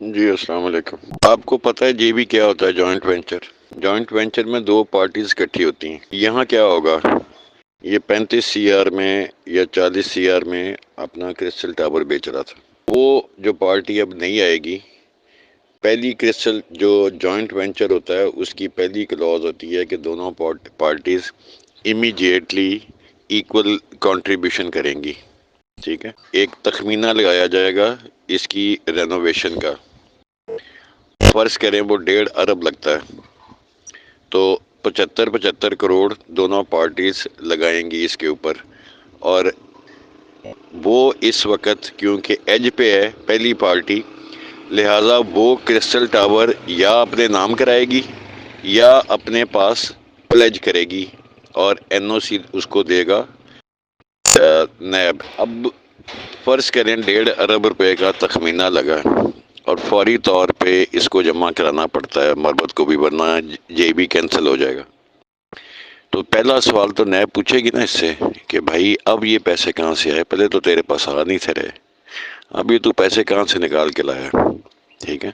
جی السلام علیکم۔ آپ کو پتہ ہے جی بھی کیا ہوتا ہے؟ Joint venture. جوائنٹ وینچر میں دو پارٹیز اکٹھی ہوتی ہیں۔ یہاں کیا ہوگا، یہ 35 CR میں یا 40 CR میں اپنا کرسٹل ٹاور بیچ رہا تھا۔ وہ جو پارٹی اب نہیں آئے گی، پہلی کرسٹل جو جوائنٹ وینچر ہوتا ہے اس کی پہلی کلوز ہوتی ہے کہ دونوں پارٹیز امیجیٹلی ایکول کنٹریبیوشن کریں گی، ٹھیک ہے۔ ایک تخمینہ لگایا جائے گا اس کی رینوویشن کا، فرض کریں وہ 1.5 ارب لگتا ہے، تو 75 کروڑ دونوں پارٹیز لگائیں گی اس کے اوپر، اور وہ اس وقت کیونکہ ایج پہ ہے پہلی پارٹی، لہٰذا وہ کرسٹل ٹاور یا اپنے نام کرائے گی یا اپنے پاس پلیج کرے گی اور NOC اس کو دے گا نیب۔ اب فرض کریں 1.5 ارب روپے کا تخمینہ لگا اور فوری طور پہ اس کو جمع کرانا پڑتا ہے مربت کو بھی، ورنہ جے بھی کینسل ہو جائے گا۔ تو پہلا سوال تو نیب پوچھے گی نا اس سے کہ بھائی اب یہ پیسے کہاں سے آئے؟ پہلے تو تیرے پاس آ نہیں تھے رہے، اب یہ تو پیسے کہاں سے نکال کے لایا؟ ٹھیک ہے،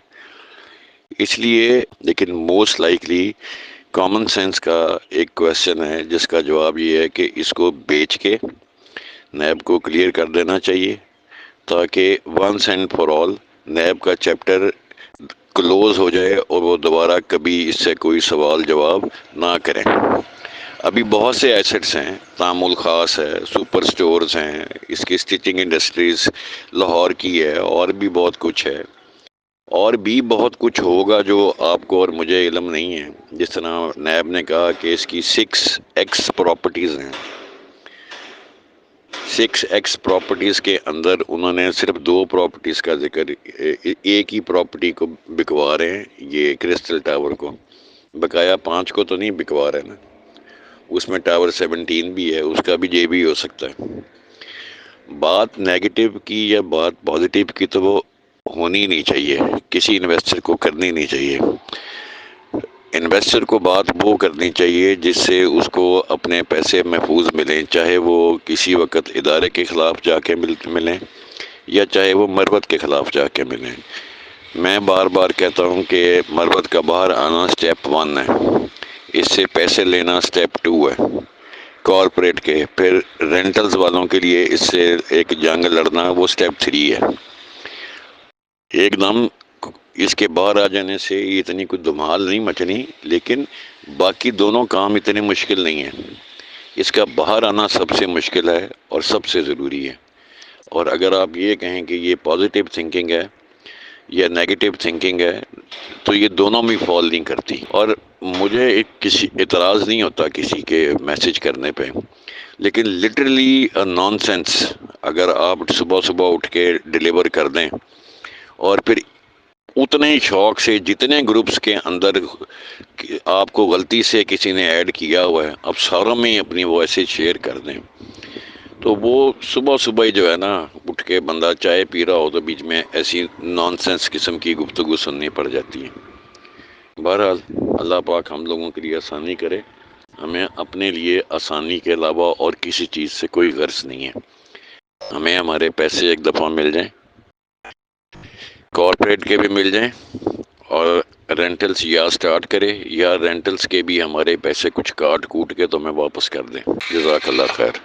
اس لیے لیکن موسٹ لائکلی کامن سینس کا ایک کویشچن ہے جس کا جواب یہ ہے کہ اس کو بیچ کے نیب کو کلیئر کر دینا چاہیے، تاکہ once and for all NAB کا چیپٹر کلوز ہو جائے اور وہ دوبارہ کبھی اس سے کوئی سوال جواب نہ کریں۔ ابھی بہت سے ایسٹس ہیں، تعامل خاص ہے، سپر سٹورز ہیں، اس کی سٹیچنگ انڈسٹریز لاہور کی ہے، اور بھی بہت کچھ ہے، اور بھی بہت کچھ ہوگا جو آپ کو اور مجھے علم نہیں ہے۔ جس طرح نیب نے کہا کہ اس کی 6x پراپرٹیز ہیں، 6x پراپرٹیز کے اندر انہوں نے صرف 2 پراپرٹیز کا ذکر، ایک ہی پراپرٹی کو بکوا رہے ہیں، یہ کرسٹل ٹاور کو، بقایا 5 کو تو نہیں بکوا رہے نا، اس میں ٹاور 17 بھی ہے، اس کا بھی جے بھی ہو سکتا ہے۔ بات نیگیٹو کی یا بات پازیٹیو کی تو وہ ہونی نہیں چاہیے، کسی انویسٹر کو کرنی نہیں چاہیے۔ انویسٹر کو بات وہ کرنی چاہیے جس سے اس کو اپنے پیسے محفوظ ملیں، چاہے وہ کسی وقت ادارے کے خلاف جا کے ملیں یا چاہے وہ مربت کے خلاف جا کے ملیں۔ میں بار بار کہتا ہوں کہ مربت کا باہر آنا سٹیپ 1 ہے، اس سے پیسے لینا سٹیپ 2 ہے کارپوریٹ کے، پھر رینٹلز والوں کے لیے اس سے ایک جنگ لڑنا وہ سٹیپ 3 ہے۔ ایک دم اس کے باہر آ جانے سے یہ اتنی کوئی دھمال نہیں مچنی، لیکن باقی دونوں کام اتنے مشکل نہیں ہیں، اس کا باہر آنا سب سے مشکل ہے اور سب سے ضروری ہے۔ اور اگر آپ یہ کہیں کہ یہ پازیٹیو تھنکنگ ہے یا نیگیٹو تھنکنگ ہے تو یہ دونوں میں فال نہیں کرتی۔ اور مجھے کسی اعتراض نہیں ہوتا کسی کے میسج کرنے پہ، لیکن لٹرلی نان سینس اگر آپ صبح اٹھ کے ڈیلیور کر دیں اور پھر اتنے ہی شوق سے جتنے گروپس کے اندر آپ کو غلطی سے کسی نے ایڈ کیا ہوا ہے اب ساروں میں اپنی وائسز شیئر کر دیں، تو وہ صبح ہی جو ہے نا اٹھ کے بندہ چائے پی رہا ہو تو بیچ میں ایسی نان سینس قسم کی گفتگو سننی پڑ جاتی ہے۔ بہرحال اللہ پاک ہم لوگوں کے لیے آسانی کرے، ہمیں اپنے لیے آسانی کے علاوہ اور کسی چیز سے کوئی غرض نہیں ہے، ہمیں ہمارے پیسے ایک دفعہ مل جائیں، کارپوریٹ کے بھی مل جائیں، اور رینٹلز یا سٹارٹ کرے یا رینٹلز کے بھی ہمارے پیسے کچھ کاٹ کوٹ کے تو ہمیں واپس کر دیں۔ جزاک اللہ خیر۔